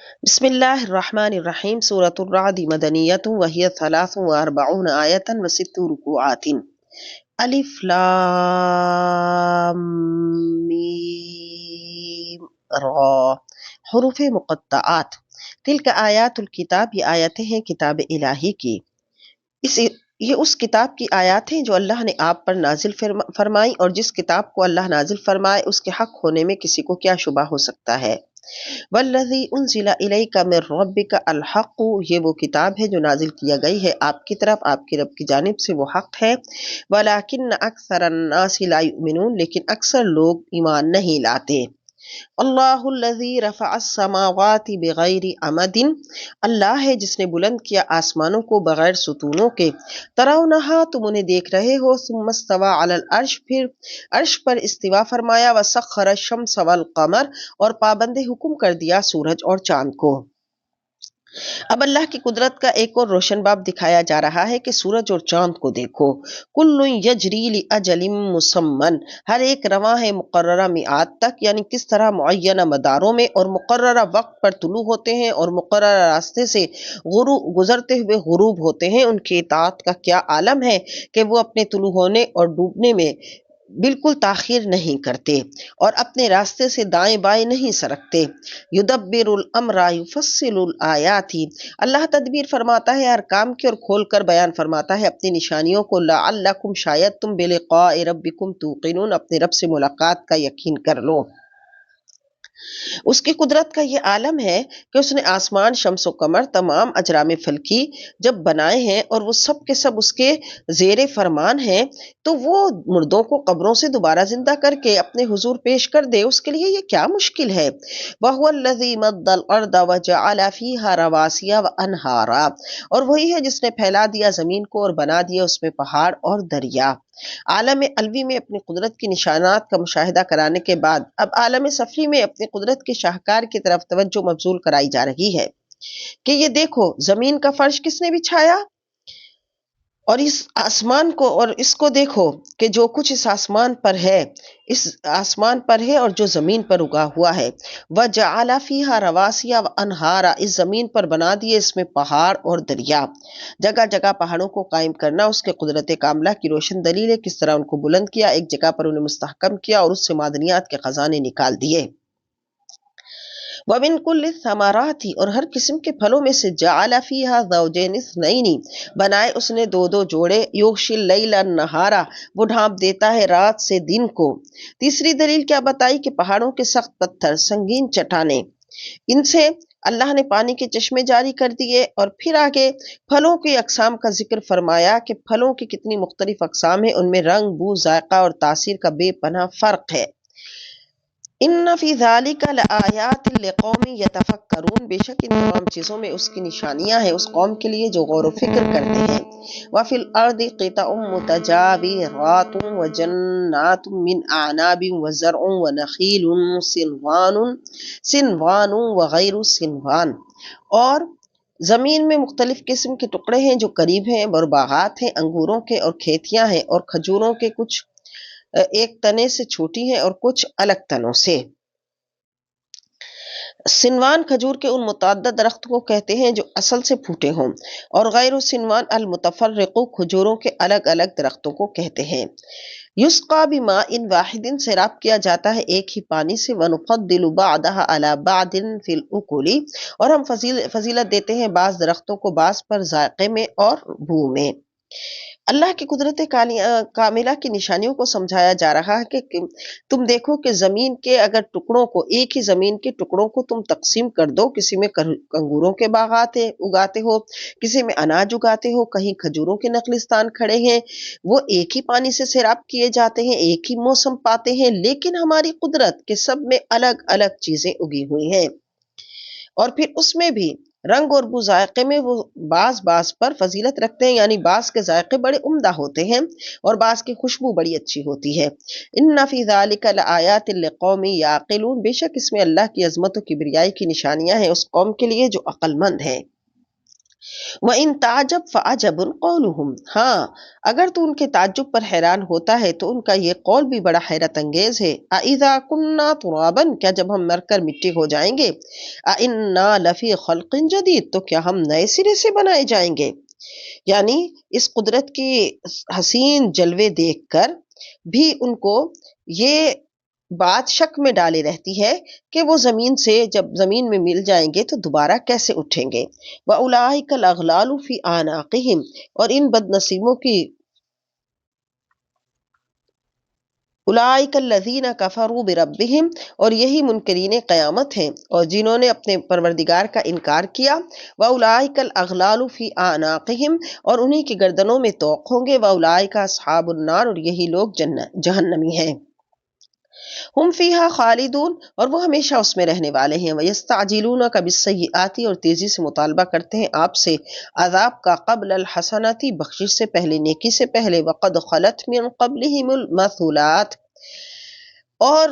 بسم اللہ الرحمن الرحیم سورۃ الرعد مدنیۃ وہی 43 آیۃ و6 رکوعات۔ الف لام میم را، حروف مقطعات۔ تلک آیات الکتاب، یہ آیتیں ہیں کتاب الہی کی۔ یہ اس کتاب کی آیات ہیں جو اللہ نے آپ پر نازل فرمائی، اور جس کتاب کو اللہ نازل فرمائے اس کے حق ہونے میں کسی کو کیا شبہ ہو سکتا ہے۔ والذی انزل الیک من ربک الحق، یہ وہ کتاب ہے جو نازل کیا گئی ہے آپ کی طرف آپ کے رب کی جانب سے، وہ حق ہے۔ ولکن اکثر الناس لا یؤمنون، لیکن اکثر لوگ ایمان نہیں لاتے۔ اللہ الذی رفع السماوات بغیر عمد، اللہ ہے جس نے بلند کیا آسمانوں کو بغیر ستونوں کے۔ ترونہا، تم انہیں دیکھ رہے ہو۔ ثم استوى علی العرش، پھر عرش پر استوا فرمایا۔ وسخر الشمس والقمر، اور پابند حکم کر دیا سورج اور چاند کو۔ اب اللہ کی قدرت کا ایک اور روشن باب دکھایا جا رہا ہے کہ سورج اور چاند کو دیکھو۔ کل یجری لاجل مسمى، ہر ایک رواں ہے مقررہ میعاد تک، یعنی کس طرح معینہ مداروں میں اور مقررہ وقت پر طلوع ہوتے ہیں اور مقررہ راستے سے گزرتے ہوئے غروب ہوتے ہیں، ان کی اطاعت کا کیا عالم ہے کہ وہ اپنے طلوع ہونے اور ڈوبنے میں بالکل تاخیر نہیں کرتے اور اپنے راستے سے دائیں بائیں نہیں سرکتے۔ یدبر الامر یفصل الآیات، اللہ تدبیر فرماتا ہے ہر کام کی اور کھول کر بیان فرماتا ہے اپنی نشانیوں کو۔ لعلکم، شاید تم بلقاء ربکم توقنون، اپنے رب سے ملاقات کا یقین کر لو۔ اس کی قدرت کا یہ عالم ہے کہ اس نے آسمان، شمس و قمر، تمام اجرام فلکی جب بنائے ہیں اور وہ سب کے سب اس کے زیر فرمان ہیں، تو وہ مردوں کو قبروں سے دوبارہ زندہ کر کے اپنے حضور پیش کر دے، اس کے لیے یہ کیا مشکل ہے۔ وَهُوَ الَّذِي مَدَّ الْأَرْضَ وَجَعَلَ فِيهَا رَوَاسِيَ وَأَنْهَارًا، اور وہی ہے جس نے پھیلا دیا زمین کو اور بنا دیا اس میں پہاڑ اور دریا۔ عالم علوی میں اپنی قدرت کی نشانات کا مشاہدہ کرانے کے بعد اب عالم سفلی میں اپنی قدرت کے شاہکار کی طرف توجہ مبذول کرائی جا رہی ہے کہ یہ دیکھو زمین کا فرش کس نے بچھایا، اور اس آسمان کو، اور اس کو دیکھو کہ جو کچھ اس آسمان پر ہے اور جو زمین پر اگا ہوا ہے۔ وَجَعَلَ فِيهَا رَوَاسِيَ وَأَنْهَارًا، اس زمین پر بنا دیے اس میں پہاڑ اور دریا۔ جگہ جگہ پہاڑوں کو قائم کرنا اس کے قدرت کاملہ کی روشن دلیل ہے، کس طرح ان کو بلند کیا، ایک جگہ پر انہیں مستحکم کیا اور اس سے معدنیات کے خزانے نکال دیے۔ وَمِن كُلِّ الثَّمَرَاتِ، اور ہر قسم کے پھلوں میں سے، جَعَلَ فِيهَا زَوْجَيْنِ اثْنَيْنِ، بنائے اس نے دو دو جوڑے۔ يُغْشِي اللَّيْلَ النَّهَارَ، وہ ڈھانپ دیتا ہے رات سے دن کو۔ تیسری دلیل کیا بتائی کہ پہاڑوں کے سخت پتھر، سنگین چٹانیں، ان سے اللہ نے پانی کے چشمے جاری کر دیے، اور پھر آگے پھلوں کی اقسام کا ذکر فرمایا کہ پھلوں کی کتنی مختلف اقسام ہیں، ان میں رنگ، بو، ذائقہ اور تاثیر کا بے پناہ فرق ہے۔ ان فی ذالک لآیات لقوم یتفکرون، بے شک ان تمام چیزوں میں اس کی نشانیاں ہیں اس قوم کے لیے جو غور و فکر کرتے ہیں۔ وفی الارض قطع متجاورات وجنات من اعناب وزرع ونخیل صنوان وغیر صنوان، اور زمین میں مختلف قسم کے ٹکڑے ہیں جو قریب ہیں، اور باغات ہیں انگوروں کے اور کھیتیاں ہیں، اور کھجوروں کے کچھ ایک تنے سے چھوٹی ہیں اور کچھ الگ تنوں سے۔ سنوان کھجور کے ان متعدد درختوں کو کہتے ہیں جو اصل سے پھوٹے ہوں، اور غیر سنوان المتفرق کھجوروں کے الگ الگ درختوں کو کہتے ہیں۔ یسقا بماء واحد، سیراب کیا جاتا ہے ایک ہی پانی سے۔ ونفضل بعضها على بعض في الاکل، اور ہم فضیلت دیتے ہیں بعض درختوں کو بعض پر ذائقے میں اور بو میں۔ اللہ کی قدرت کاملہ کی نشانیوں کو سمجھایا جا رہا ہے کہ تم دیکھو کہ زمین کے اگر ٹکڑوں کو، ایک ہی زمین کے ٹکڑوں کو تم تقسیم کر دو، کسی میں انگوروں کے باغات اگاتے ہو، کسی میں اناج اگاتے ہو، کہیں کھجوروں کے نخلستان کھڑے ہیں، وہ ایک ہی پانی سے سیراب کیے جاتے ہیں، ایک ہی موسم پاتے ہیں، لیکن ہماری قدرت کے سب میں الگ الگ چیزیں اگی ہوئی ہیں، اور پھر اس میں بھی رنگ اور بو ذائقے میں وہ بعض پر فضیلت رکھتے ہیں، یعنی بعض کے ذائقے بڑے عمدہ ہوتے ہیں اور بعض کی خوشبو بڑی اچھی ہوتی ہے۔ ان فی ذالک لآیات لقوم یعقلون، بے شک اس میں اللہ کی عظمت و کبریائی کی نشانیاں ہیں اس قوم کے لیے جو عقل مند ہیں۔ وَإِن تَعْجَبْ فَعَجَبٌ قَوْلُهُمْ، ہاں اگر تو ان کے تعجب پر حیران ہوتا ہے تو ان کا یہ قول بھی بڑا حیرت انگیز ہے۔ أَإِذَا كُنَّا تُرَابًا، کیا جب ہم مر کر مٹی ہو جائیں گے، أَإِنَّا لَفِي خَلْقٍ جَدِيدٍ، تو کیا ہم نئے سرے سے بنائے جائیں گے؟ یعنی اس قدرت کی حسین جلوے دیکھ کر بھی ان کو یہ بات شک میں ڈالے رہتی ہے کہ وہ زمین سے جب زمین میں مل جائیں گے تو دوبارہ کیسے اٹھیں گے۔ وَأُولَٰئِكَ الْأَغْلَالُ فِي أَعْنَاقِهِمْ، اور ان بد نصیبوں کی اولئک الذین کفروا بربہم، اور یہی منکرین قیامت ہیں اور جنہوں نے اپنے پروردگار کا انکار کیا۔ واولئک الاغلال فی اعناقہم، اور انہی کی گردنوں میں طوق ہوں گے۔ واولئک اصحاب النار، اور یہی لوگ جہنمی ہیں۔ ہم فیہا خالدون، اور وہ ہمیشہ اس میں رہنے والے ہیں۔ ویستعجلونک بالسیئات، اور تیزی سے مطالبہ کرتے ہیں آپ سے عذاب کا، قبل الحسنات، بخشش سے پہلے، نیکی سے پہلے۔ وقد خلت من قبلہم المثلات، اور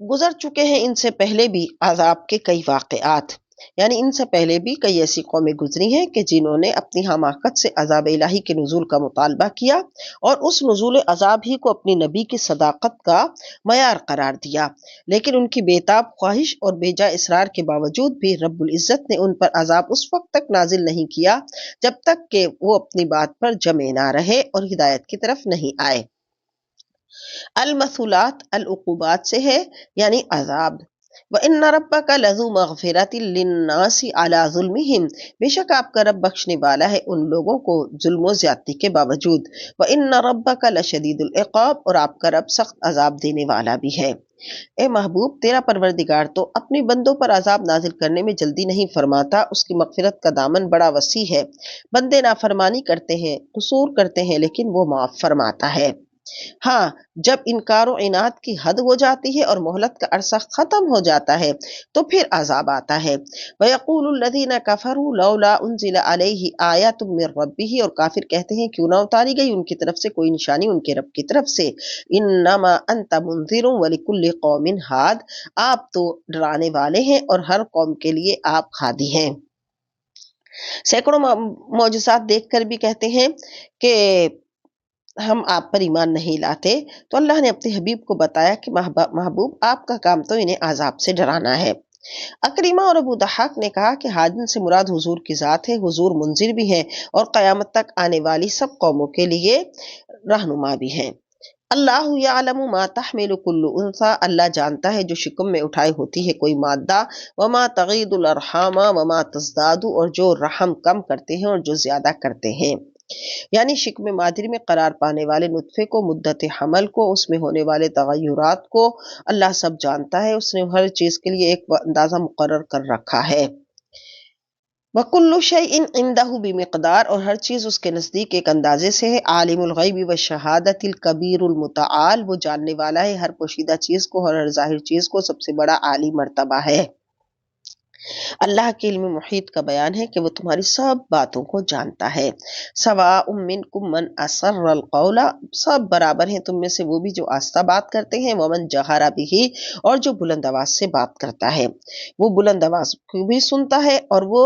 گزر چکے ہیں ان سے پہلے بھی عذاب کے کئی واقعات، یعنی ان سے پہلے بھی کئی ایسی قومیں گزری ہیں کہ جنہوں نے اپنی حماقت سے عذاب الہی کے نزول کا مطالبہ کیا اور اس نزول عذاب ہی کو اپنی نبی کی صداقت کا معیار قرار دیا، لیکن ان کی بےتاب خواہش اور بیجا اصرار کے باوجود بھی رب العزت نے ان پر عذاب اس وقت تک نازل نہیں کیا جب تک کہ وہ اپنی بات پر جمے نہ رہے اور ہدایت کی طرف نہیں آئے۔ المثلات العقوبات سے ہے، یعنی عذاب۔ وَإِنَّ رَبَّكَ لَذُو مَغْفِرَةٍ لِلنَّاسِ عَلَىٰ ظُلْمِهِمْ، بے شک آپ کا رب بخشنے والا ہے ان لوگوں کو ظلم و زیادتی کے باوجود۔ وَإِنَّ رَبَّكَ لَشَدِيدُ الْعِقَابِ، اور آپ کا رب سخت عذاب دینے والا بھی ہے۔ اے محبوب، تیرا پروردگار تو اپنے بندوں پر عذاب نازل کرنے میں جلدی نہیں فرماتا، اس کی مغفرت کا دامن بڑا وسیع ہے۔ بندے نافرمانی کرتے ہیں، قصور کرتے ہیں، لیکن وہ معاف فرماتا ہے۔ ہاں، جب انکار و عناد کی حد ہو جاتی ہے اور مہلت کا عرصہ ختم ہو جاتا ہے تو پھر عذاب آتا ہے۔ وَيَقُولُ الَّذِينَ كَفَرُوا لَوْلَا أُنزِلَ عَلَيْهِ آيَةٌ مِّن رَّبِّهِ، اور کافر کہتے ہیں کیوں نہ اتاری گئی ان کی طرف سے کوئی نشانی ان کے رب کی طرف سے۔ إِنَّمَا أَنتَ مُنذِرٌ وَلِكُلِّ قَوْمٍ هَادٍ، آپ تو ڈرانے والے ہیں اور ہر قوم کے لیے آپ ہادی ہیں۔ سینکڑوں معجزات دیکھ کر بھی کہتے ہیں کہ ہم آپ پر ایمان نہیں لاتے، تو اللہ نے اپنے حبیب کو بتایا کہ محبوب آپ کا کام تو انہیں عذاب سے ڈرانا ہے۔ اکریمہ اور ابو ضحاک نے کہا کہ ہادن سے مراد حضور کی ذات ہے، حضور منذر بھی ہیں اور قیامت تک آنے والی سب قوموں کے لیے رہنما بھی ہیں۔ اللہ یعلم ما تحمل کل انثی، اللہ جانتا ہے جو شکم میں اٹھائے ہوتی ہے کوئی مادہ، وما تغید الارحام وما تزداد، اور جو رحم کم کرتے ہیں اور جو زیادہ کرتے ہیں، یعنی شکم مادری میں قرار پانے والے نطفے کو، مدت حمل کو، اس میں ہونے والے تغیرات کو اللہ سب جانتا ہے۔ اس نے ہر چیز کے لیے ایک اندازہ مقرر کر رکھا ہے۔ وَكُلُّ شَيْءٍ عِندَهُ بِمِقْدَار، اور ہر چیز اس کے نزدیک ایک اندازے سے ہے۔ عالم الغیب والشہادۃ الکبیر المتعال، وہ جاننے والا ہے ہر پوشیدہ چیز کو اور ہر ظاہر چیز کو، سب سے بڑا عالی مرتبہ ہے۔ اللہ کے علم محیط کا بیان ہے کہ وہ تمہاری سب باتوں کو جانتا ہے۔ سواء منکم من اسر القول، سب برابر ہیں تم میں سے وہ بھی جو آہستہ بات کرتے ہیں، ومن جہر بہ، اور جو بلند آواز سے بات کرتا ہے۔ وہ بلند آواز کو بھی سنتا ہے اور وہ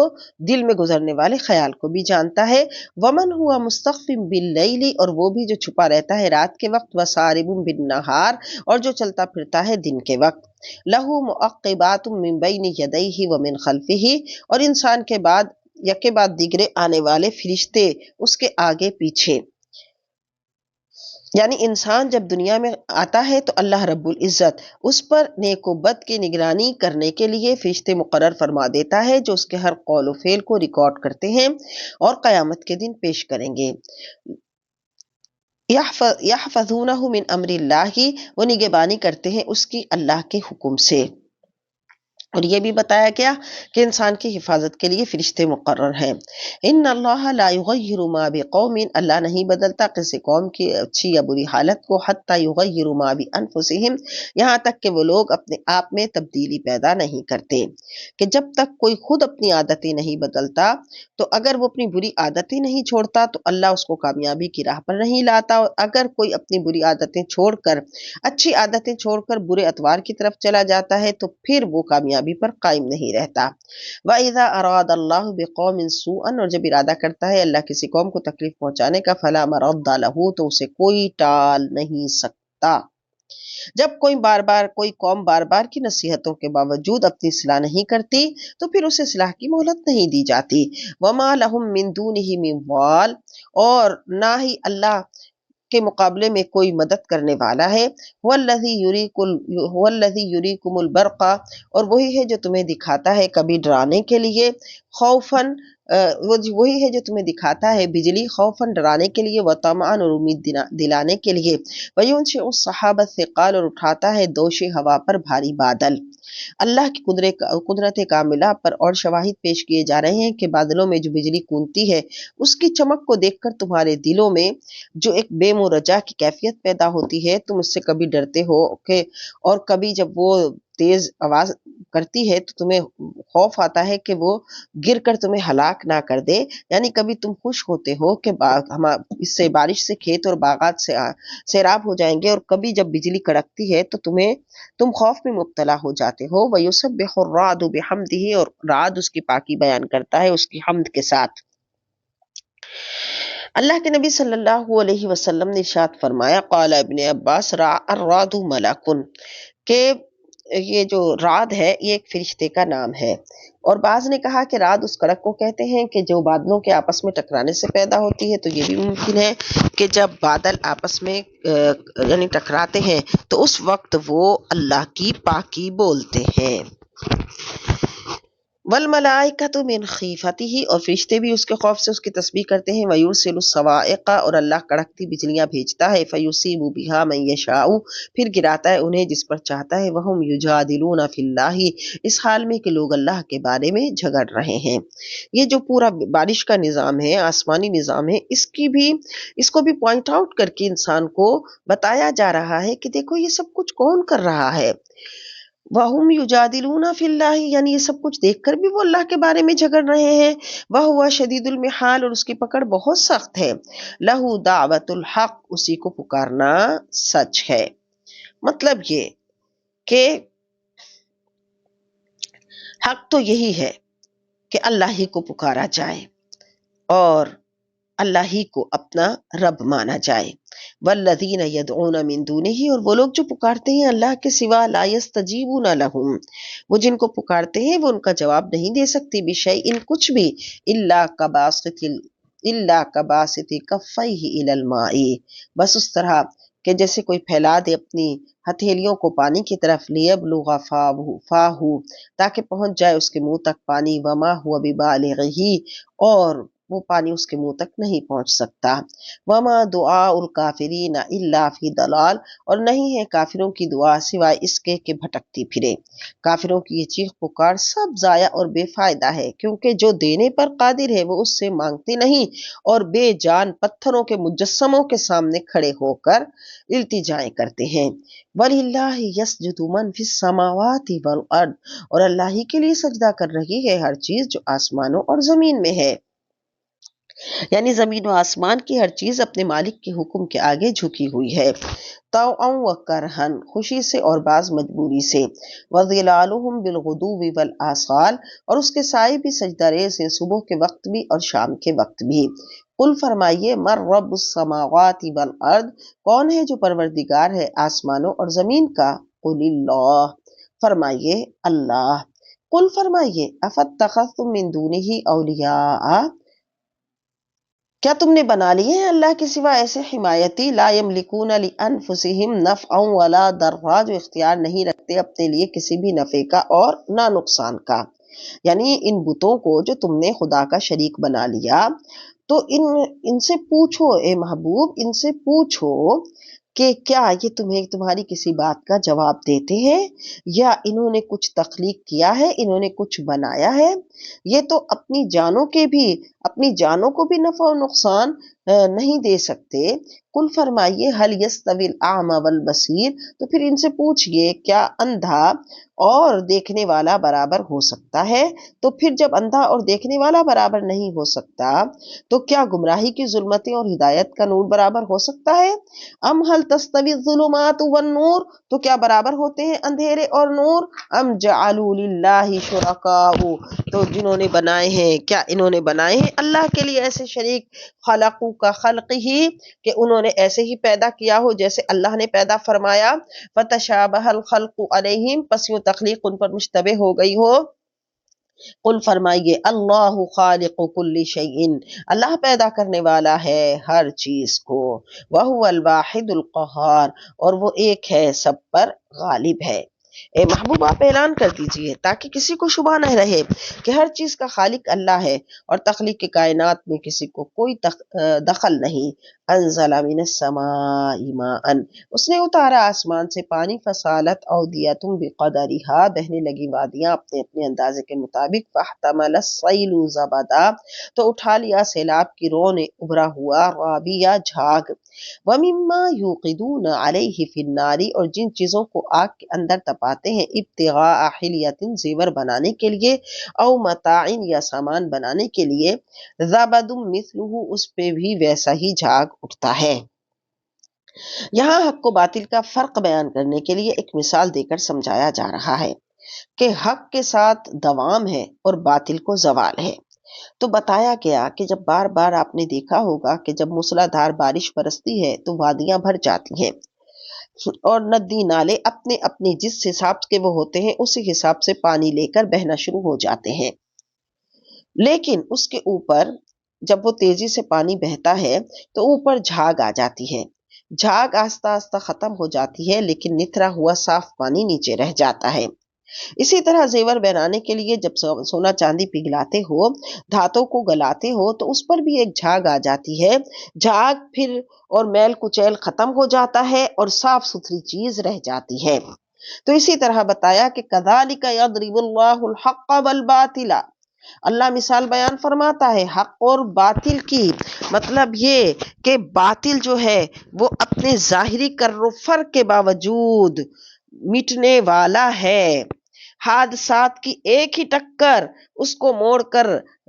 دل میں گزرنے والے خیال کو بھی جانتا ہے۔ ومن ہوا مستخف باللیل، اور وہ بھی جو چھپا رہتا ہے رات کے وقت، وسارب بالنہار، اور جو چلتا پھرتا ہے دن کے وقت۔ لہو معقبات من بین یدیہ ومن خلفہ، اور انسان کے بعد یکے بعد دیگرے آنے والے فرشتے اس کے آگے پیچھے، یعنی انسان جب دنیا میں آتا ہے تو اللہ رب العزت اس پر نیک و بد کی نگرانی کرنے کے لیے فرشتے مقرر فرما دیتا ہے جو اس کے ہر قول و فعل کو ریکارڈ کرتے ہیں اور قیامت کے دن پیش کریں گے۔ یحفظونہ من امر اللہ، وہ نگہبانی کرتے ہیں اس کی اللہ کے حکم سے۔ اور یہ بھی بتایا گیا کہ انسان کی حفاظت کے لیے فرشتے مقرر ہیں۔ ان اللہ لا یغیر ما بقوم، اللہ نہیں بدلتا کسی قوم کی اچھی یا بری حالت کو، حتی یغیروا ما بانفسہم، یہاں تک کہ وہ لوگ اپنے آپ میں تبدیلی پیدا نہیں کرتے، کہ جب تک کوئی خود اپنی عادتیں نہیں بدلتا، تو اگر وہ اپنی بری عادتیں نہیں چھوڑتا تو اللہ اس کو کامیابی کی راہ پر نہیں لاتا، اور اگر کوئی اپنی بری عادتیں چھوڑ کر، اچھی عادتیں چھوڑ کر برے اطوار کی طرف چلا جاتا ہے تو پھر وہ کامیابی کامیابی پر قائم نہیں رہتا۔ وَإِذَا أَرَادَ اللَّهُ بِقَوْمٍ سُوءًا، اور جب ارادہ کرتا ہے اللہ کسی قوم کو تکلیف پہنچانے کا، فَلَا مَرَدَّ لَهُ، تو اسے کوئی ٹال نہیں سکتا۔ جب کوئی قوم بار بار کی نصیحتوں کے باوجود اپنی اصلاح نہیں کرتی تو پھر اسے اصلاح کی مہلت نہیں دی جاتی۔ وَمَا لَهُم مِّن دُونِهِ مِن وَالٍ، اور نہ ہی اللہ کے مقابلے میں کوئی مدد کرنے والا ہے۔ هُوَ الَّذِي يُرِيكُمُ الْبَرْقَ، اور وہی ہے جو تمہیں دکھاتا ہے کبھی ڈرانے کے لیے، خوفاً، وہی ہے جو تمہیں دکھاتا ہے بجلی، خوفاً ڈرانے کے لیے، وطمعاً، اور امید دلانے کے لیے، وَيُنشِئُ السَّحَابَ الثِّقَالَ، اور اٹھاتا ہے دوش ہوا پر بھاری بادل۔ اللہ کی قدرت کاملہ پر اور شواہد پیش کیے جا رہے ہیں کہ بادلوں میں جو بجلی کونتی ہے، اس کی چمک کو دیکھ کر تمہارے دلوں میں جو ایک بے مرجع کی کیفیت پیدا ہوتی ہے، تم اس سے کبھی ڈرتے ہو کہ، اور کبھی جب وہ تیز آواز کرتی ہے تو تمہیں خوف آتا ہے کہ وہ گر کر تمہیں ہلاک نہ کر دے، یعنی کبھی تم خوش ہوتے ہو کہ اس سے بارش سے کھیت اور باغات سے سیراب ہو جائیں گے، اور کبھی جب بجلی کڑکتی ہے تو تم خوف میں مبتلا ہو جاتے ہو۔ وَيُسَبِّحُ الرَّعْدُ بِحَمْدِهِ، اور رعد اس کی پاکی بیان کرتا ہے اس کی حمد کے ساتھ۔ اللہ کے نبی صلی اللہ علیہ وسلم نے ارشاد فرمایا، قال ابن عباس الرعد ملکن، کہ یہ جو رعد ہے یہ ایک فرشتے کا نام ہے، اور بعض نے کہا کہ رعد اس کڑک کو کہتے ہیں کہ جو بادلوں کے آپس میں ٹکرانے سے پیدا ہوتی ہے، تو یہ بھی ممکن ہے کہ جب بادل آپس میں یعنی ٹکراتے ہیں تو اس وقت وہ اللہ کی پاکی بولتے ہیں۔ والملائکۃ من خیفتہ، اور فرشتے بھی اس کے خوف سے اس کی تسبیح کرتے ہیں۔ ویرسل الصواعق، اور اللہ کڑکتی بجلیاں بھیجتا ہے۔ فیصیب بہا من یشاء، پھر گراتا ہے انہیں جس پر چاہتا ہے۔ وہم یجادلون فی اللہ، اس حال میں کہ لوگ اللہ کے بارے میں جھگڑ رہے ہیں۔ یہ جو پورا بارش کا نظام ہے، آسمانی نظام ہے، اس کو بھی پوائنٹ آؤٹ کر کے انسان کو بتایا جا رہا ہے کہ دیکھو یہ سب کچھ کون کر رہا ہے۔ وَهُمْ يُجَادِلُونَ فِي اللَّهِ، یعنی یہ سب کچھ دیکھ کر بھی وہ اللہ کے بارے میں جھگڑ رہے ہیں۔ وَهُوَ شَدِيدُ الْمِحَالِ، اور اس کی پکڑ بہت سخت ہے۔ لَهُ دَعْوَةُ الْحَقِّ، اسی کو پکارنا سچ ہے۔ مطلب یہ کہ حق تو یہی ہے کہ اللہ ہی کو پکارا جائے اور اللہ ہی کو اپنا رب مانا جائے۔ والذین یدعون من دونہ، اور وہ لوگ جو پکارتے ہیں اللہ کے سوا، لا یستجیبون لہم، وہ جن کو پکارتے ہیں وہ ان کا جواب نہیں دے سکتی، بشیء، کچھ بھی، الا کباسط کفیہ الی الماء، بس اس طرح کہ جیسے کوئی پھیلا دے اپنی ہتھیلیوں کو پانی کی طرف، لیبلغ فاہ، تاکہ پہنچ جائے اس کے منہ تک پانی، وما هو ببالغہ، اور وہ پانی اس کے منہ تک نہیں پہنچ سکتا۔ وما دعاء الکافرین الا فی ضلال، اور نہیں ہے کافروں کی دعا سوائے اس کے کہ بھٹکتی پھرے۔ کافروں کی یہ چیخ پکار سب ضائع اور بے فائدہ ہے، کیونکہ جو دینے پر قادر ہے وہ اس سے مانگتے نہیں، اور بے جان پتھروں کے مجسموں کے سامنے کھڑے ہو کر التجائیں کرتے ہیں۔ وَلِلَّهِ يَسْجُدُ مَن فِي السَّمَاوَاتِ وَالْأَرْضِ، اور اللہ ہی کے لیے سجدہ کر رہی ہے ہر چیز جو آسمانوں اور زمین میں ہے، یعنی زمین و آسمان کی ہر چیز اپنے مالک کے حکم کے آگے جھکی ہوئی ہے، طوعا و کرہن، خوشی سے اور بعض مجبوری سے۔ وظلالہم بالغدو والآصال، اور اس کے سائے بھی سجدہ ریز ہیں صبح کے وقت بھی اور شام کے وقت بھی۔ قل فرمائیے، من رب السماوات والارض، کون ہے جو پروردگار ہے آسمانوں اور زمین کا؟ قل اللہ، فرمائیے اللہ۔ قل فرمائیے، افاتخذتم من دونہ اولیاء، کیا تم نے بنا لیے ہیں اللہ کے سوا ایسے حمایتی، لا یملکون لانفسہم نفعا ولا ضرا، جو اختیار نہیں رکھتے اپنے لیے کسی بھی نفع کا اور نہ نقصان کا۔ یعنی ان بتوں کو جو تم نے خدا کا شریک بنا لیا، تو ان سے پوچھو، اے محبوب، ان سے پوچھو کہ کیا یہ تمہیں تمہاری کسی بات کا جواب دیتے ہیں، یا انہوں نے کچھ تخلیق کیا ہے، انہوں نے کچھ بنایا ہے؟ یہ تو اپنی جانوں کو بھی نفع و نقصان نہیں دے سکتے۔ کل فرمائیے حل یستوی الاعمی والبصیر، تو پھر ان سے پوچھئے کیا اندھا اور دیکھنے والا برابر ہو سکتا ہے؟ تو پھر جب اندھا اور دیکھنے والا برابر نہیں ہو سکتا تو کیا گمراہی کی ظلمتیں اور ہدایت کا نور برابر ہو سکتا ہے؟ ام حل تستوی الظلمات والنور، تو کیا برابر ہوتے ہیں اندھیرے اور نور؟ ام جعلوا للہ شرکاء، تو جنہوں نے بنائے ہیں، کیا انہوں نے بنائے ہیں اللہ کے لیے ایسے شریک، خلقو کا خلق ہی، کہ انہوں نے ایسے ہی پیدا کیا ہو جیسے اللہ نے پیدا فرمایا، فتشابہ الخلق علیہم، پس یوں تخلیق ان پر مشتبہ ہو گئی ہو۔ قل فرمائیے اللہ خالق کل شیء، اللہ پیدا کرنے والا ہے ہر چیز کو، وہو الواحد القہار، اور وہ ایک ہے سب پر غالب ہے۔ اے محبوب آپ اعلان کر دیجئے تاکہ کسی کو شبہ نہ رہے کہ ہر چیز کا خالق اللہ ہے اور تخلیق کائنات میں کسی کو کوئی دخل نہیں۔ انزل من السماء ماء، اس نے اتارا آسمان سے پانی، فسالت اودیۃ بقدرها، بہنے لگی وادیاں اپنے اپنے اندازے کے مطابق، فاحتمل السیل زبدا، تو اٹھا لیا سیلاب کی رو نے ابھرا ہوا رابیہ جھاگ، ومما یوقدون علیہ فی النار، اور جن چیزوں کو آگ کے اندر تپاتے ہیں، ابتغاء حلیۃ، زیور بنانے کے لیے، او متاع، یا سامان بنانے کے لیے، زبد مثلہ، اس پہ بھی ویسا ہی جھاگ اٹھتا ہے۔ یہاں حق و باطل کا فرق بیان کرنے کے لیے ایک مثال دے کر سمجھایا جا رہا ہے کہ حق کے ساتھ دوام ہے اور باطل کو زوال ہے۔ تو بتایا گیا کہ جب بار بار آپ نے دیکھا ہوگا کہ جب موسلا دھار بارش برستی ہے تو وادیاں بھر جاتی ہیں اور ندی نالے اپنے اپنے جس حساب کے وہ ہوتے ہیں اسی حساب سے پانی لے کر بہنا شروع ہو جاتے ہیں، لیکن اس کے اوپر جب وہ تیزی سے پانی بہتا ہے تو اوپر جھاگ آ جاتی ہے، جھاگ آہستہ آہستہ ختم ہو جاتی ہے لیکن نتھرا ہوا صاف پانی نیچے رہ جاتا ہے۔ اسی طرح زیور بنانے کے لیے جب سونا چاندی پگھلاتے ہو، دھاتوں کو گلاتے ہو، تو اس پر بھی ایک جھاگ آ جاتی ہے، جھاگ پھر اور میل کچیل ختم ہو جاتا ہے اور صاف ستھری چیز رہ جاتی ہے۔ تو اسی طرح بتایا کہ کذالک یضرب اللہ الحق والباطل، اللہ مثال بیان فرماتا ہے حق اور باطل کی، مطلب یہ کہ باطل جو ہے وہ اپنے ظاہری کر و فر کے باوجود مٹنے والا ہے، حادثات کی ایک ہی ٹکر اس کو موڑ کر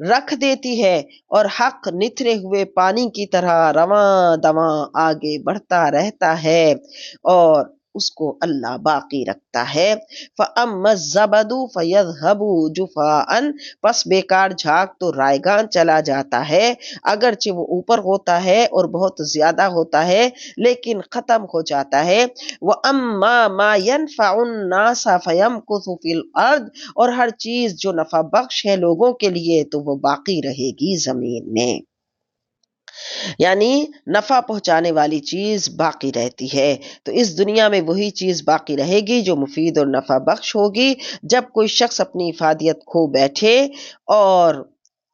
رکھ دیتی ہے، اور حق نتھرے ہوئے پانی کی طرح رواں دواں آگے بڑھتا رہتا ہے اور اس کو اللہ باقی رکھتا ہے۔ فَأَمَّا الزَّبَدُ فَيَذْهَبُ جُفَاءً، پس بیکار جھاگ تو رائگان چلا جاتا ہے، اگرچہ وہ اوپر ہوتا ہے اور بہت زیادہ ہوتا ہے لیکن ختم ہو جاتا ہے۔ وَأَمَّا مَا يَنْفَعُ النَّاسَ فَيَمْكُثُ فِي الْأَرْضِ، اور ہر چیز جو نفع بخش ہے لوگوں کے لیے تو وہ باقی رہے گی زمین میں، یعنی نفع پہنچانے والی چیز باقی رہتی ہے۔ تو اس دنیا میں وہی چیز باقی رہے گی جو مفید اور نفع بخش ہوگی۔ جب کوئی شخص اپنی افادیت کھو بیٹھے اور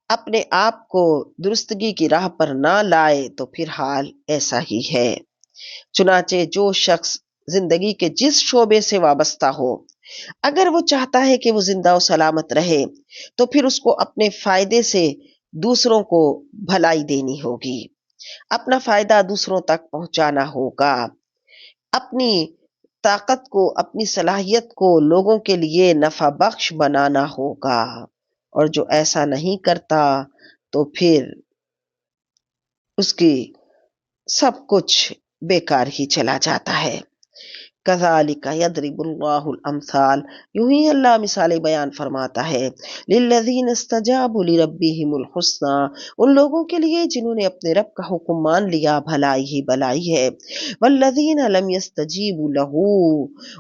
اپنے آپ کو درستگی کی راہ پر نہ لائے تو پھر حال ایسا ہی ہے۔ چنانچہ جو شخص زندگی کے جس شعبے سے وابستہ ہو، اگر وہ چاہتا ہے کہ وہ زندہ و سلامت رہے تو پھر اس کو اپنے فائدے سے دوسروں کو بھلائی دینی ہوگی، اپنا فائدہ دوسروں تک پہنچانا ہوگا، اپنی طاقت کو، اپنی صلاحیت کو لوگوں کے لیے نفع بخش بنانا ہوگا، اور جو ایسا نہیں کرتا تو پھر اس کی سب کچھ بیکار ہی چلا جاتا ہے۔ کذالک یضرب اللہ الامثال، یوں ہی اللہ مثالیں بیان فرماتا ہے، للذین استجابوا لربہم الحسنی، ان لوگوں کے لیے جنہوں نے اپنے رب کا حکم مان لیا بھلائی ہی بھلائی ہے، والذین لم یستجیبوا لہ،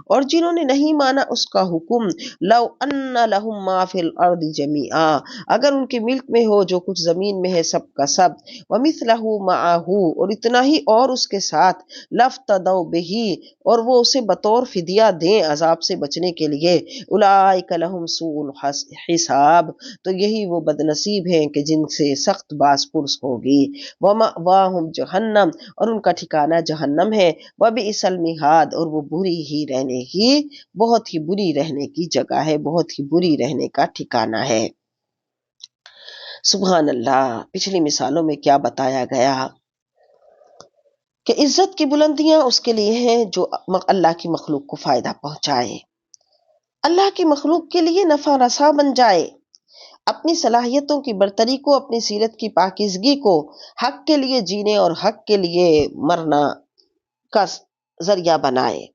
اور جنہوں نے نہیں مانا اس کا حکم، لو ان لہم ما فی الارض جمیعا، اگر ان کے ملک میں ہو جو کچھ زمین میں ہے سب کا سب، ومثلہ معہ، اور اتنا ہی اور اس کے ساتھ، لافتدوا بہ، اور وہ اسے بطور فدیہ دیں عذاب سے بچنے کے لیے، اولئک لہم سوء الحساب، تو یہی وہ بد نصیب ہیں کہ جن سے سخت باز پرس ہوگی، ومأواہم جہنم، اور ان کا ٹھکانہ جہنم ہے، وبئس المہاد، اور وہ بہت ہی بری رہنے کی جگہ ہے، بہت ہی بری رہنے کا ٹھکانہ ہے۔ سبحان اللہ، پچھلی مثالوں میں کیا بتایا گیا کہ عزت کی بلندیاں اس کے لیے ہیں جو اللہ کی مخلوق کو فائدہ پہنچائے، اللہ کی مخلوق کے لیے نفع رساں بن جائے، اپنی صلاحیتوں کی برتری کو، اپنی سیرت کی پاکیزگی کو حق کے لیے جینے اور حق کے لیے مرنا کا ذریعہ بنائے،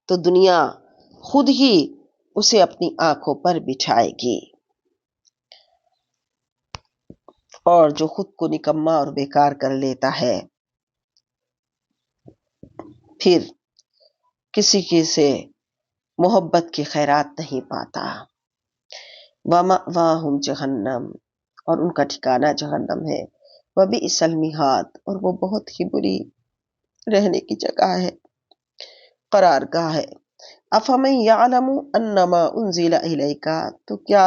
تو دنیا خود ہی اسے اپنی آنکھوں پر بٹھائے گی، اور جو خود کو نکما اور بیکار کر لیتا ہے پھر کسی کی سے محبت کی خیرات نہیں پاتا۔ وَمَأْوَاهُمْ جہنم، اور ان کا ٹھکانہ جہنم ہے، وَبِئْسَ الْمِہَادُ، اور وہ بہت ہی بری رہنے کی جگہ ہے، قرار گاہ ہے۔ أَفَمَنْ يَعْلَمُ أَنَّمَا أُنزِلَ إِلَيْكَ، تو کیا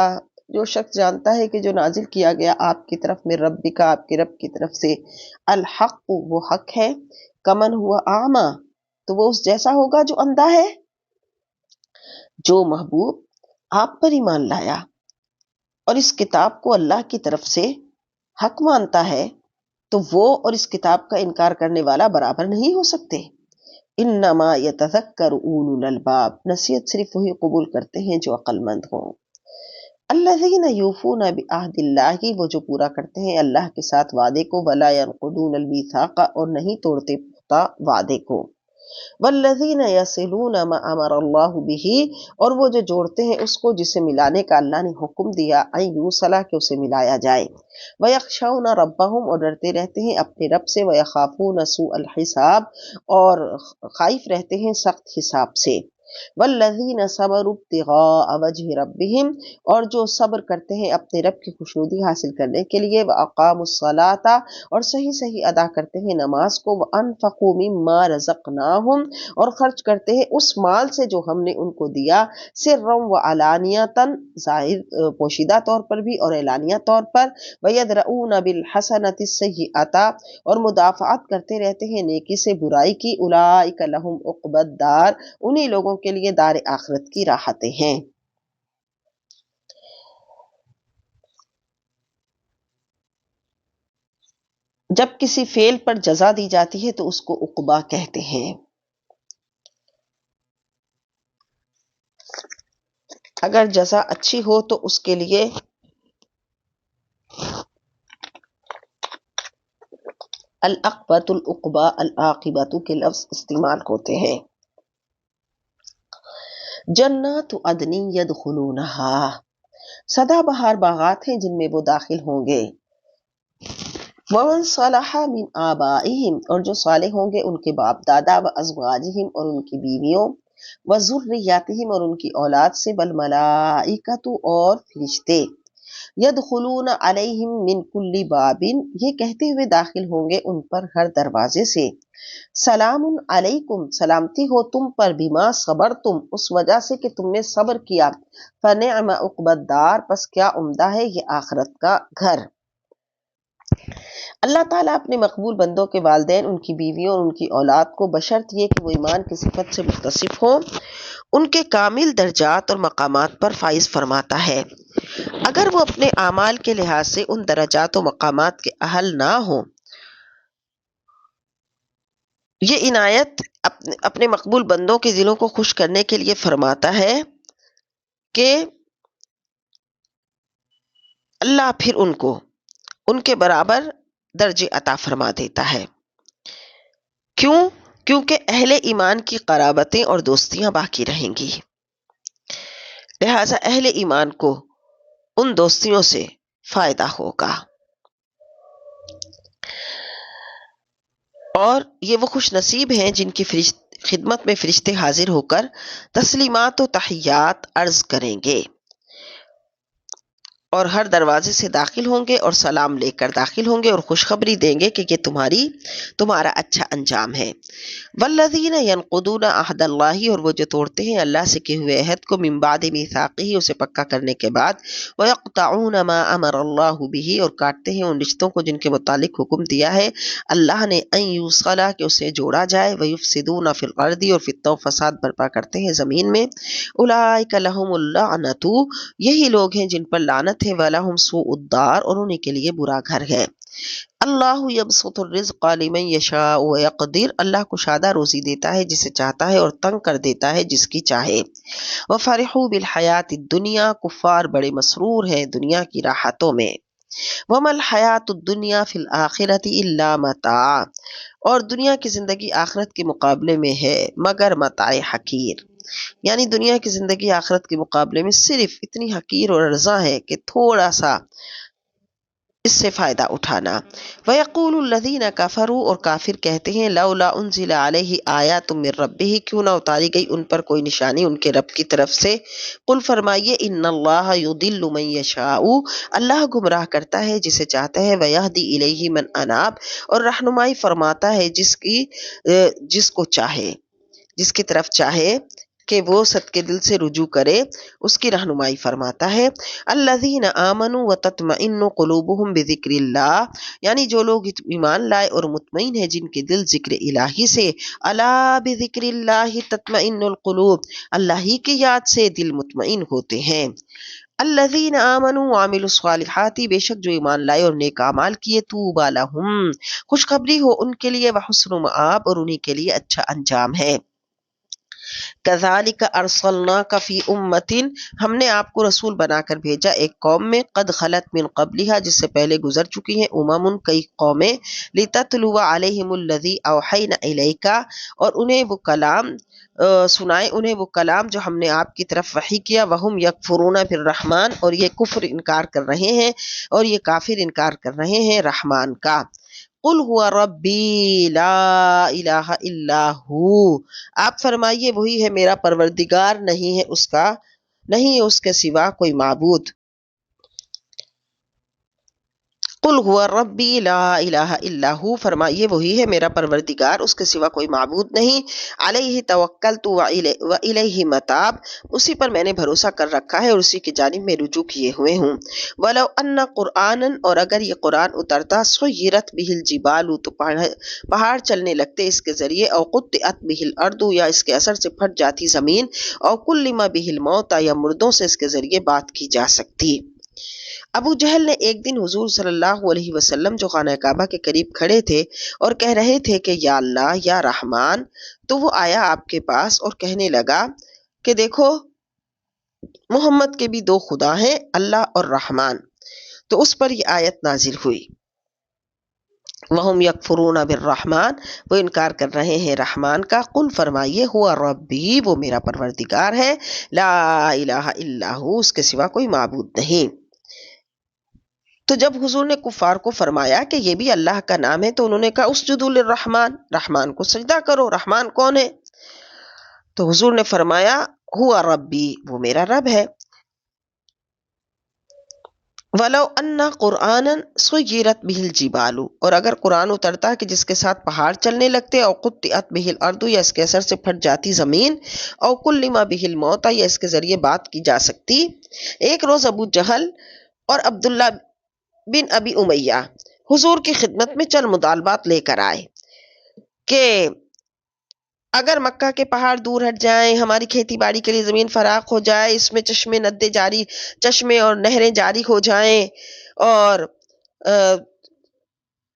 جو شخص جانتا ہے کہ جو نازل کیا گیا آپ کی طرف میں ربک، آپ کے رب کی طرف سے، الحق، وہ حق ہے، کمن ہوا اعمیٰ، تو وہ اس جیسا ہوگا جو اندھا ہے۔ جو محبوب آپ پر ایمان لایا اور اس کتاب کو اللہ کی طرف سے حق مانتا ہے، تو وہ اور اس کتاب کا انکار کرنے والا برابر نہیں ہو سکتے۔ انما یتذکر اولو الالباب، نصیحت صرف وہی قبول کرتے ہیں جو عقل مند ہوں۔ الذین یوفون بعہد اللہ، وہ جو پورا کرتے ہیں اللہ کے ساتھ وعدے کو، ولا ینقضون المیثاق، اور نہیں توڑتے پختہ وعدے کو، والذین یصلون ما امر اللہ بہ، اور وہ جو جوڑتے ہیں اس کو جسے ملانے کا اللہ نے حکم دیا، ان یوصلا، کہ اسے ملایا جائے، ویخشون ربہم، اور ڈرتے رہتے ہیں اپنے رب سے، ویخافون سوء الحساب، اور خائف رہتے ہیں سخت حساب سے، والذین صبروا ابتغاء وجہ ربہم، اور جو صبر کرتے ہیں اپنے رب کی خوشنودی حاصل کرنے کے لیے، واقاموا الصلاۃ، اور صحیح صحیح ادا کرتے ہیں نماز کو، وانفقوا مما رزقناہم، اور خرچ کرتے ہیں اس مال سے جو ہم نے ان کو دیا، سرا وعلانیۃ، ظاہر پوشیدہ طور پر بھی اور اعلانیہ طور پر، ویدرؤون بالحسنۃ السیئۃ، اور مدافعت کرتے رہتے ہیں نیکی سے برائی کی، اولئک لہم عقبی الدار، انہی لوگوں کے لیے دار آخرت کی راحتیں ہیں۔ جب کسی فعل پر جزا دی جاتی ہے تو اس کو عقبہ کہتے ہیں۔ اگر جزا اچھی ہو تو اس کے لیے العقبۃ، العقبہ، العاقبۃ کے لفظ استعمال ہوتے ہیں۔ جنات عدن یدخلونہا، سدا بہار باغات ہیں جن میں وہ داخل ہوں گے، ومن صلح من آبائہم، اور جو صالح ہوں گے ان کے باپ دادا، وازواجہم، اور ان کی بیویوں، وذریاتہم، اور ان کی اولاد سے، والملائکۃ، اور فرشتے، یدخلون علیہم من کل باب، یہ کہتے ہوئے داخل ہوں گے ان پر ہر دروازے سے، سلام علیکم، سلامتی ہو تم پر، بما صبرتم، اس وجہ سے کہ تم نے صبر کیا، فنعم عقبی الدار، پس کیا عمدہ ہے یہ آخرت کا گھر۔ اللہ تعالیٰ اپنے مقبول بندوں کے والدین، ان کی بیویوں اور ان کی اولاد کو، بشرط یہ کہ وہ ایمان کی صفت سے متصف ہوں، ان کے کامل درجات اور مقامات پر فائز فرماتا ہے۔ اگر وہ اپنے اعمال کے لحاظ سے ان درجات و مقامات کے اہل نہ ہوں، یہ عنایت اپنے مقبول بندوں کے دلوں کو خوش کرنے کے لیے فرماتا ہے کہ اللہ پھر ان کو ان کے برابر درجے عطا فرما دیتا ہے۔ کیوں؟ کیونکہ اہل ایمان کی قرابتیں اور دوستیاں باقی رہیں گی، لہٰذا اہل ایمان کو ان دوستیوں سے فائدہ ہوگا، اور یہ وہ خوش نصیب ہیں جن کی خدمت میں فرشتے حاضر ہو کر تسلیمات و تحیات عرض کریں گے، اور ہر دروازے سے داخل ہوں گے اور سلام لے کر داخل ہوں گے اور خوشخبری دیں گے کہ یہ تمہارا اچھا انجام ہے۔ والذین ینقضون عہد اللہ، اور وہ جو توڑتے ہیں اللہ سے کیے ہوئے عہد کو، من بعد میثاقہ، اسے پکا کرنے کے بعد، ویقطعون ما امر اللہ بہ، اور کاٹتے ہیں ان رشتوں کو جن کے متعلق حکم دیا ہے اللہ نے، ان یوصلا، کہ اسے جوڑا جائے، ویفسدون فی الارض، اور فتنہ و فساد برپا کرتے ہیں زمین میں، اولئک لہم اللعنۃ، یہی لوگ ہیں جن پر لعنت جنت ہے، وَلَهُمْ سُوءُ الدَّارِ، اور انہیں کے لیے برا گھر ہے۔ اللہ یبسط الرزق لمن یشاء ویقدر، اللہ کشادہ روزی دیتا ہے جسے چاہتا ہے اور تنگ کر دیتا ہے جس کی چاہے۔ وفرحوا بالحیات الدنیا، کفار بڑے مسرور ہیں دنیا کی راحتوں میں۔ وما الحیات الدنیا فی الآخرۃ الا متاع، اور دنیا کی زندگی آخرت کے مقابلے میں ہے مگر متاع حقیر، یعنی دنیا کی زندگی آخرت کے مقابلے میں صرف اتنی حقیر اور ارزاں ہے کہ تھوڑا سا اس سے فائدہ اٹھانا۔ وَيَقُولُ الَّذِينَ كَفَرُوا، اور کافر کہتے ہیں لولا انزل علیہ آیات من ربہ، کیوں نہ اتاری گئی ان پر کوئی نشانی ان کے رب کی طرف سے۔ قل فرمائیے ان اللہ یضل من یشاء، اللہ گمراہ کرتا ہے جسے چاہتا ہے، ویہدی الیہ من اناب، اور رہنمائی فرماتا ہے جس کو چاہے، جس کی طرف چاہے کہ وہ صدقے دل سے رجوع کرے، اس کی رہنمائی فرماتا ہے۔ الذین آمنوا وتطمئن قلوبہم بذکر اللہ، یعنی جو لوگ ایمان لائے اور مطمئن ہیں جن کے دل ذکر الہی سے۔ الا بذکر اللہ تطمئن القلوب، اللہ ہی کی یاد سے دل مطمئن ہوتے ہیں۔ الذین آمنوا وعملوا الصالحات، بے شک جو ایمان لائے اور نیک اعمال کیے، طوبی لہم، خوشخبری ہو ان کے لیے، وحسن مآب، اور انہی کے لیے اچھا انجام ہے۔ کذالک ارسلناک فی امۃ، ہم نے آپ کو رسول بنا کر بھیجا ایک قوم میں، قد خلت من قبلھا، جس سے پہلے گزر چکی ہیں، امم کئی قومیں، لتتلو علیہم الذی اوحینا الیک، اور انہیں وہ کلام سنائے انہیں وہ کلام جو ہم نے آپ کی طرف وحی کیا، وہم یکفرون بالرحمن، اور یہ کفر انکار کر رہے ہیں، اور یہ کافر انکار کر رہے ہیں رحمان کا۔ قل هو ربی لا الہ الا ہو، آپ فرمائیے وہی ہے میرا پروردگار، نہیں ہے اس کے سوا کوئی معبود۔ قل هو ربی لا الہ الا ہو، فرمائیے وہی ہے میرا پروردگار، اس کے سوا کوئی معبود نہیں۔ علیہ توکلت والیہ متاب، اسی پر میں نے بھروسہ کر رکھا ہے اور اسی کی جانب میں رجوع کیے ہوئے ہوں۔ ولو ان قرآنا، اور اگر یہ قرآن اترتا، سیرت بہ الجبال، تو پہاڑ چلنے لگتے اس کے ذریعے، او قطعت بہ الارض، یا اس کے اثر سے پھٹ جاتی زمین، او کلم بہ الموتى، یا مردوں سے اس کے ذریعے بات کی جا سکتی۔ ابو جہل نے ایک دن حضور صلی اللہ علیہ وسلم جو خانہ کعبہ کے قریب کھڑے تھے اور کہہ رہے تھے کہ یا اللہ یا رحمان، تو وہ آیا آپ کے پاس اور کہنے لگا کہ دیکھو محمد کے بھی دو خدا ہیں، اللہ اور رحمان۔ تو اس پر یہ آیت نازل ہوئی، وَهُمْ يَكْفُرُونَ بِالرَّحْمَٰنِ، وہ انکار کر رہے ہیں رحمان کا۔ قل فرمائیے ہوا ربی، وہ میرا پروردگار ہے، لا الہ الا ہو، اس کے سوا کوئی معبود نہیں۔ تو جب حضور نے کفار کو فرمایا کہ یہ بھی اللہ کا نام ہے، تو انہوں نے کہا اسجدوا للرحمن، رحمان کو سجدہ کرو۔ رحمان کون ہے؟ تو حضور نے فرمایا ہوا ربی، وہ میرا رب ہے۔ ولو ان قرآنا سیرت بہ الجبال، اور اگر قرآن اترتا کہ جس کے ساتھ پہاڑ چلنے لگتے، او قطعت بہ الارض، یا اس کے اثر سے پھٹ جاتی زمین، او کلم بہ الموتى، یا اس کے ذریعے بات کی جا سکتی۔ ایک روز ابو جہل اور عبداللہ بن ابی امیہ حضور کی خدمت میں چند مطالبات لے کر آئے کہ اگر مکہ کے پہاڑ دور ہٹ جائیں، ہماری کھیتی باڑی کے لیے زمین فراخ ہو جائے، اس میں چشمے اور نہریں جاری ہو جائیں، اور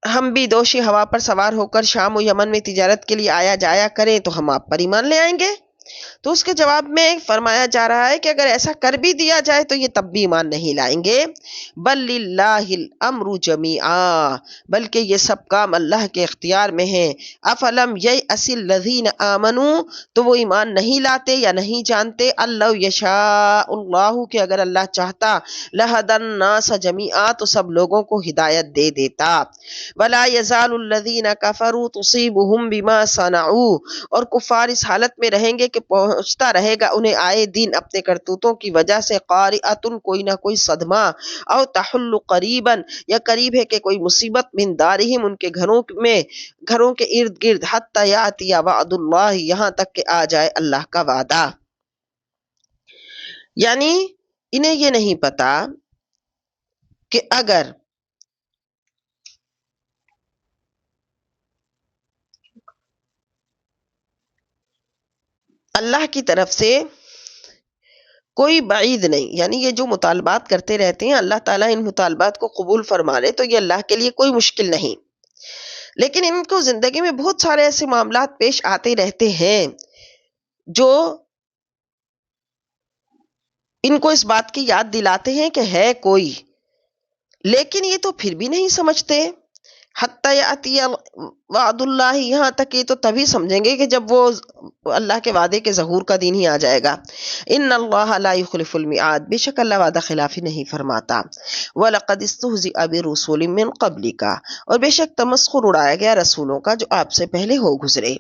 ہم بھی دوشی ہوا پر سوار ہو کر شام و یمن میں تجارت کے لیے آیا جایا کریں، تو ہم آپ پر ایمان لے آئیں گے۔ تو اس کے جواب میں فرمایا جا رہا ہے کہ اگر ایسا کر بھی دیا جائے تو یہ تب بھی ایمان نہیں لائیں گے۔ بل للہ الامر جمیعا، بلکہ یہ سب کام اللہ کے اختیار میں ہیں۔ افلم ییأس الذین آمنوا، تو وہ ایمان نہیں لاتے یا نہیں جانتے، اللہ یشاء اللہ، کہ اگر اللہ چاہتا، لہدی الناس جمیعا، تو سب لوگوں کو ہدایت دے دیتا۔ ولا یزال الذین کفروا تصیبہم بما صنعوا، اور کفار اس حالت میں رہیں گے کہ پہنچتا رہے گا انہیں آئے دن اپنے کرتوتوں کی وجہ سے، قارئۃ، کوئی نہ کوئی صدمہ، او تحل قریبا، یا قریب ہے کہ کوئی مصیبت، من دارہم، ان کے گھروں کے ارد گرد، حتی یاتی وعد اللہ، یہاں تک کہ آ جائے اللہ کا وعدہ۔ یعنی انہیں یہ نہیں پتا کہ اگر اللہ کی طرف سے کوئی بعید نہیں، یعنی یہ جو مطالبات کرتے رہتے ہیں اللہ تعالیٰ ان مطالبات کو قبول فرما لے تو یہ اللہ کے لیے کوئی مشکل نہیں، لیکن ان کو زندگی میں بہت سارے ایسے معاملات پیش آتے رہتے ہیں جو ان کو اس بات کی یاد دلاتے ہیں کہ ہے کوئی، لیکن یہ تو پھر بھی نہیں سمجھتے۔ حتی یاتی وعد اللہ، یہاں تک یہ تو تبھی سمجھیں گے کہ جب وہ اللہ کے وعدے کے ظہور کا دن ہی آ جائے گا۔ ان اللہ لا یخلف المیعاد، بے شک اللہ وعدہ خلافی نہیں فرماتا۔ وَلَقَدِ اسْتُهْزِئَ بِرُسُولٍ مِّن قَبْلِكَ، اور بے شک تمسخر اڑایا گیا رسولوں کا جو آپ سے پہلے ہو گزرے۔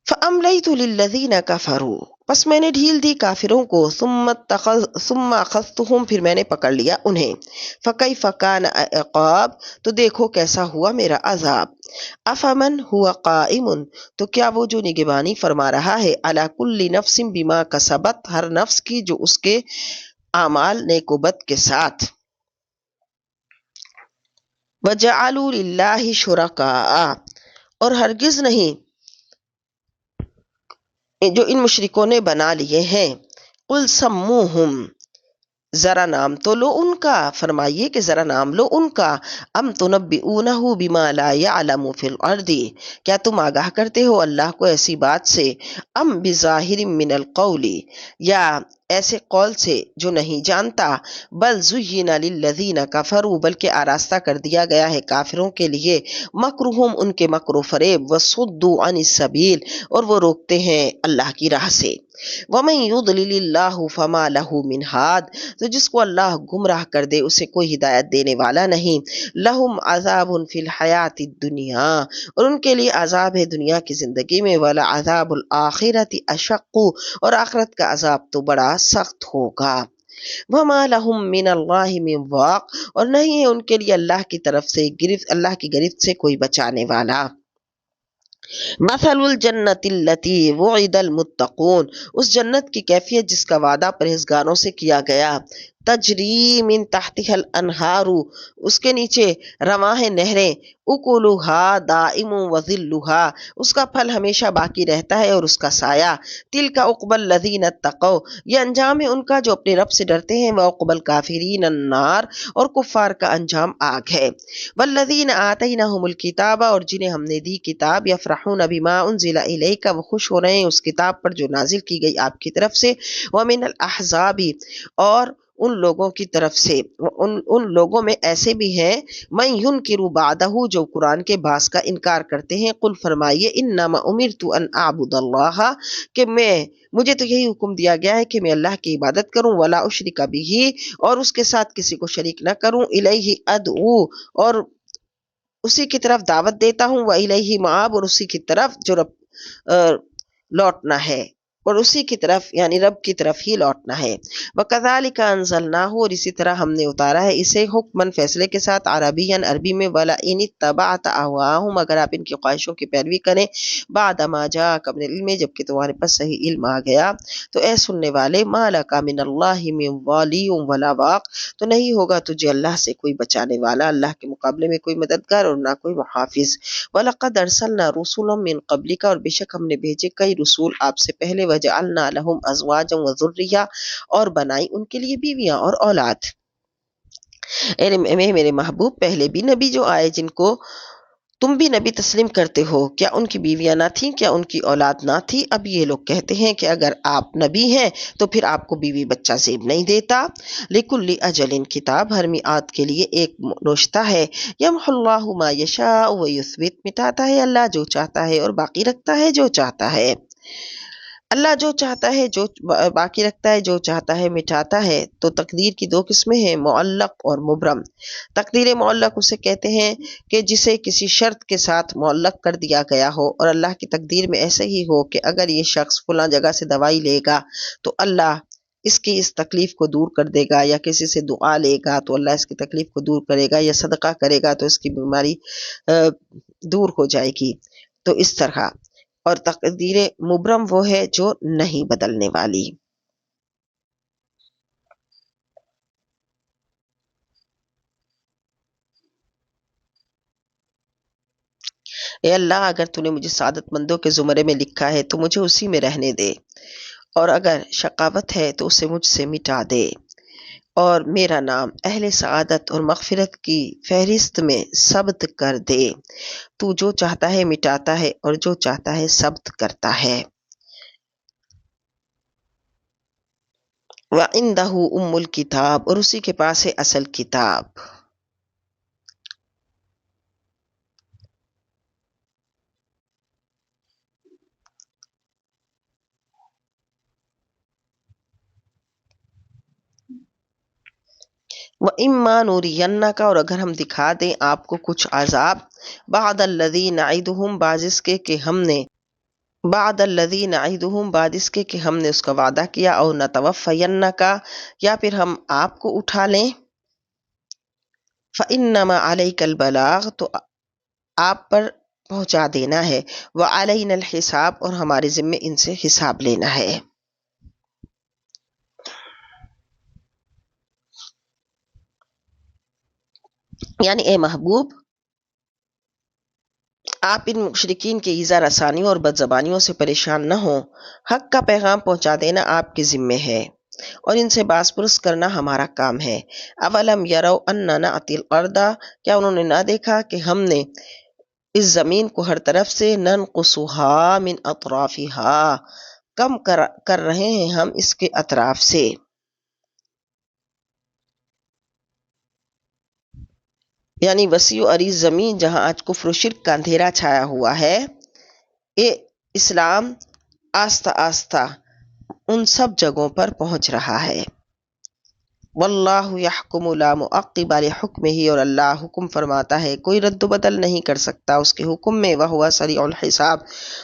فَأَمْلَيْتُ لِلَّذِينَ كَفَرُوا، پس میں نے ڈھیل دی کافروں کو، ثم أَخَذْتُهُمْ، پھر میں نے پکڑ لیا انہیں۔ فَكَيْفَ كَانَ عِقَابِ، تو دیکھو کیسا ہوا میرا عذاب۔ أَفَمَنْ هُوَ قَائِمٌ، تو کیا وہ جو نگبانی فرما رہا ہے، عَلَى كُلِّ نَفْسٍ بِمَا كَسَبَتْ، ہر نفس کی جو اس کے اعمال نیک و بد کے ساتھ۔ وَجَعَلُوا لِلَّهِ شُرَكَاءَ، اور ہرگز نہیں جو ان مشرکوں نے بنا لیے ہیں، قل سموہم، ذرا نام تو لو ان کا، فرمائیے کہ ذرا نام لو ان کا، ام تنبئونہ بما لا یعلم فی الارض، کیا تم آگاہ کرتے ہو اللہ کو ایسی بات سے، ام بظاہر من القول، یا ایسے قول سے جو نہیں جانتا، بل زین للذین کفروا، بلکہ آراستہ کر دیا گیا ہے کافروں کے لیے، مکرہم، ان کے مکر و فریب، وصدوا عن السبیل، اور وہ روکتے ہیں اللہ کی راہ سے۔ وَمَن يُضْلِلِ اللَّهُ فَمَا لَهُ مِنْ هَادٍ، تو جس کو اللہ گمراہ کر دے اسے کوئی ہدایت دینے والا نہیں۔ لَهُمْ عَذَابٌ فِي الْحَيَاةِ الدُّنْيَا، اور ان کے لیے عذاب ہے دنیا کی زندگی میں، وَلَعَذَابُ الْآخِرَةِ أَشَقُّ، اور آخرت کا عذاب تو بڑا سخت ہوگا۔ وَمَا لَهُم مِّنَ اللَّهِ مِن وَاقٍ، اور نہیں ہے ان کے لیے اللہ کی طرف سے اللہ کی گرفت سے کوئی بچانے والا۔ مثل الجنت التی وعد المتقون، اس جنت کی کیفیت جس کا وعدہ پرہیزگاروں سے کیا گیا، تجری من تحتها الانہار، اس کے نیچے رواں ہیں نہریں، اکلھا دائم وظلھا، اس کا پھل ہمیشہ باقی رہتا ہے اور اس کا سایہ، تلک عقبی الذین اتقوا، یہ انجام ہے ان کا جو اپنے رب سے ڈرتے ہیں، وعقبی الکافرین النار، اور کفار کا انجام آگ ہے۔ والذین آتیناہم الکتاب، اور جنہیں ہم نے دی کتاب، یفرحون بما انزل الیک، وہ خوش ہو رہے ہیں اس کتاب پر جو نازل کی گئی آپ کی طرف سے، ومن الاحزاب، اور ان لوگوں کی طرف سے، ان لوگوں میں ایسے بھی ہیں، من ینکر بعدہ، جو قرآن کے بعض کا انکار کرتے ہیں۔ قل فرمائیے، انما امرت ان اعبد اللہ، کہ مجھے تو یہی حکم دیا گیا ہے کہ میں اللہ کی عبادت کروں، ولا اشرک بہ، اور اس کے ساتھ کسی کو شریک نہ کروں، الیہ ادعو، اور اسی کی طرف دعوت دیتا ہوں، وَإِلَيْهِ مَآبٌ، اور اسی کی طرف جو لوٹنا ہے، اور اسی کی طرف یعنی رب کی طرف ہی لوٹنا ہے۔ وَكَذَلِكَ أَنزَلْنَاهُ، اور اسی طرح ہم نے اتارا ہے اسے حکماً فیصلے کے ساتھ، عربیاً عربی میں، وَلَئِنِ اتَّبَعْتَ أَهْوَاءَهُمْ، اگر آپ ان کی خواہشوں کی پیروی کریں، بعد ما جاءك من العلم، جبکہ تمہارے پاس صحیح علم آ گیا، تو اے سننے والے، ما لک من اللہ من والی ولا واق، تو نہیں ہوگا تجھے اللہ سے کوئی بچانے والا، اللہ کے مقابلے میں کوئی مددگار اور نہ کوئی محافظ۔ وَلَقَدْ أَرْسَلْنَا رُسُلًا مِّن قَبْلِكَ، اور بے شک ہم نے بھیجے کئی رسول آپ سے پہلے، وَجَعَلْنَا لَهُمْ أَزْوَاجًا وَذُرِّيَّةً، اور بنائی ان کے لیے بیویاں اور اولاد۔ میرے محبوب، پہلے بھی نبی جو آئے جن کو تم بھی نبی تسلیم کرتے ہو، کیا ان کی بیویاں نہ تھیں، کیا ان کی اولاد نہ تھی؟ اب یہ لوگ کہتے ہیں کہ اگر آپ نبی ہیں تو پھر آپ کو بیوی بچہ زیب نہیں دیتا۔ لِكُلِّ أَجَلٍ کتاب، ہر میعاد کے لیے ایک نوشتہ ہے۔ یمحو اللہ ما یشاء ویثبت، مٹاتا ہے اللہ جو چاہتا ہے اور باقی رکھتا ہے جو چاہتا ہے۔ اللہ جو چاہتا ہے جو باقی رکھتا ہے، جو چاہتا ہے مٹاتا ہے۔ تو تقدیر کی دو قسمیں ہیں، معلق اور مبرم۔ تقدیر معلق اسے کہتے ہیں کہ جسے کسی شرط کے ساتھ معلق کر دیا گیا ہو، اور اللہ کی تقدیر میں ایسے ہی ہو کہ اگر یہ شخص فلاں جگہ سے دوائی لے گا تو اللہ اس کی اس تکلیف کو دور کر دے گا، یا کسی سے دعا لے گا تو اللہ اس کی تکلیف کو دور کرے گا، یا صدقہ کرے گا تو اس کی بیماری دور ہو جائے گی۔ تو اس طرح، اور تقدیر مبرم وہ ہے جو نہیں بدلنے والی۔ اے اللہ، اگر تو نے مجھے سعادت مندوں کے زمرے میں لکھا ہے تو مجھے اسی میں رہنے دے، اور اگر شقاوت ہے تو اسے مجھ سے مٹا دے، اور میرا نام اہل سعادت اور مغفرت کی فہرست میں ثبت کر دے۔ تو جو چاہتا ہے مٹاتا ہے اور جو چاہتا ہے ثبت کرتا ہے۔ وَعِندَهُ أُمُّ الْكِتَاب، اور اسی کے پاس ہے اصل کتاب۔ وَإِمَّا نُرِيَنَّكَ، اور اگر ہم دکھا دیں آپ کو کچھ عذاب، بعد الذی نعدہم، بعد الذی نعدہم، بعد اس کے کہ ہم نے اس کا وعدہ کیا، او نتوفینک، یا پھر ہم آپ کو اٹھا لیں، فإنما علیک البلاغ، تو آپ پر پہنچا دینا ہے، وعلینا الحساب، اور ہمارے ذمے ان سے حساب لینا ہے۔ یعنی اے محبوب، آپ ان مشرکین کے ایذا رسانیوں اور بد زبانیوں سے پریشان نہ ہوں، حق کا پیغام پہنچا دینا آپ کے ذمے ہے، اور ان سے باس پرس کرنا ہمارا کام ہے۔ اولم یروا انا نأتی الارض، کیا انہوں نے نہ دیکھا کہ ہم نے اس زمین کو ہر طرف سے ننقصها من اطرافها، کم کر رہے ہیں ہم اس کے اطراف سے۔ یعنی وسیع و عریض زمین جہاں آج کفر و شرک کا اندھیرا چھایا ہوا ہے، یہ اسلام آہستہ آہستہ ان سب جگہوں پر پہنچ رہا ہے۔ واللہ یحکم لا معقب لحکمہ، اور اللہ حکم فرماتا ہے، کوئی رد و بدل نہیں کر سکتا اس کے حکم میں، وہو سریع الحساب،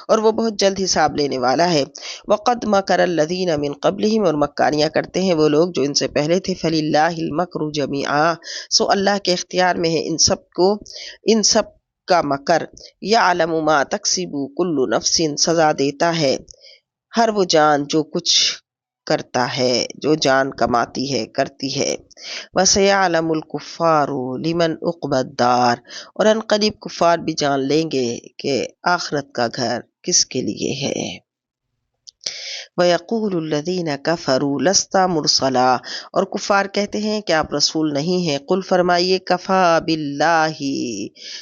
اور وہ بہت جلد حساب لینے والا ہے۔ وقد مکر الذین من قبلہم، اور مکاریاں کرتے ہیں وہ لوگ جو ان سے پہلے تھے، فللہ المکر جمیعا، سو اللہ کے اختیار میں ہے ان سب کا مکر۔ یعلم ما تکسب کل نفس، سزا دیتا ہے ہر وہ جان جو کچھ کرتا ہے، جو جان کماتی ہے، کرتی ہے۔ وَسَيَعْلَمُ الْكُفَّارُ لِمَنْ عُقْبَى الدَّارِ، اور ان قریب کفار بھی جان لیں گے کہ آخرت کا گھر کس کے لیے ہے۔ وَيَقُولُ الَّذِينَ كَفَرُوا لَسْتَ مُرْسَلًا، اور کفار کہتے ہیں کہ آپ رسول نہیں ہیں۔ قل فرمائیے، کفا باللہ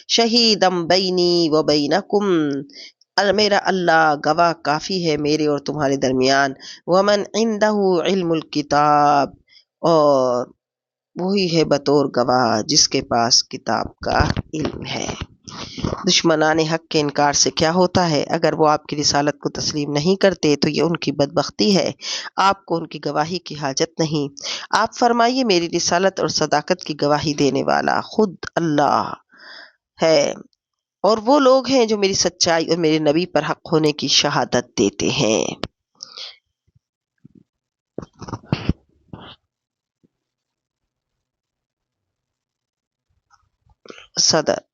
شہیدم بینی و بینکم، میرا اللہ گواہ کافی ہے میرے اور تمہارے درمیان، ومن عندہ علم الکتاب، اور وہی ہے بطور گواہ جس کے پاس کتاب کا علم ہے۔ دشمنان حق کے انکار سے کیا ہوتا ہے؟ اگر وہ آپ کی رسالت کو تسلیم نہیں کرتے تو یہ ان کی بدبختی ہے، آپ کو ان کی گواہی کی حاجت نہیں۔ آپ فرمائیے، میری رسالت اور صداقت کی گواہی دینے والا خود اللہ ہے، اور وہ لوگ ہیں جو میری سچائی اور میرے نبی پر حق ہونے کی شہادت دیتے ہیں۔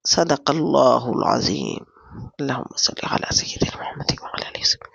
صدق اللہ العظیم۔ اللہم صلی علی سیدنا محمد وعلی آلہ وصحبہ۔